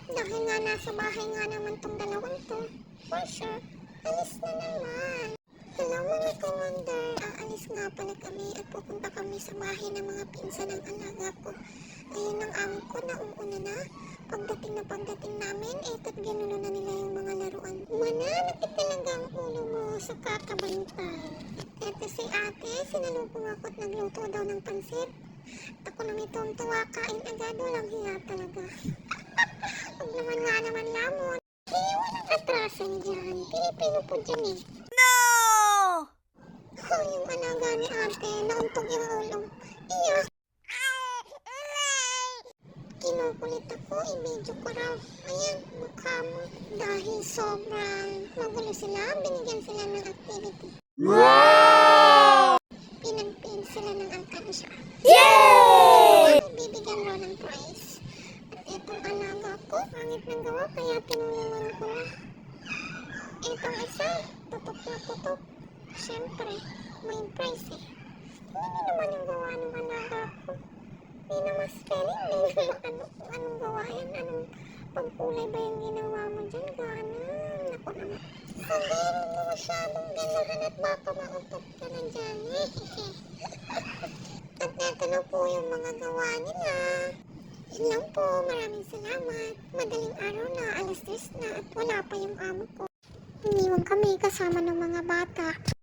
Dahil nga nasa bahay nga naman tong dalawang to. For sure, alis na naman. Hello mga ka-wonder, aalis nga pala kami at pupunta kami sa bahay ng mga pinsan ng alaga ko. Ayun ang amo ko, nauuna na. Pagdating namin, eto't ginulo na nila yung mga laruan. Mananakit talaga ang ulo mo sa kakabantay. Eto si ate, sinalubong ako at nagluto daw ng pansit. Ako naman itong tuwa, kain agad, walang hiya talaga. Huwag naman lamon. Walang atrasan dyan, Pilipino po dyan eh. Yung alaga ni ate, nauntog yung ulo. Iyak. Kinukulit ako, i-video ko raw. Ayan, mukha mo. Dahil sobrang magulo sila, binigyan sila ng activity. Wow! Pinagpin sila ng alkansya. Yay! Bibigyan raw ng prize. At itong alaga ko, pangit ng gawa, kaya tinulungan ko na. Itong isa, tutok na tutok. Siyempre, may prize eh. Hindi naman yung gawa ng alaga ko. Hindi naman spelling, hindi naman anong gawa yan, anong pagkulay ba yung ginawa mo dyan, ganan, ako naman. Hindi rin mo masyadong ganahan at baka mautot ka na dyan, At neto na po yung mga gawa nila. Yun lang po, maraming salamat. Madaling araw na, alas 3 na at wala pa yung amo ko. Iniwan kami kasama ng mga bata.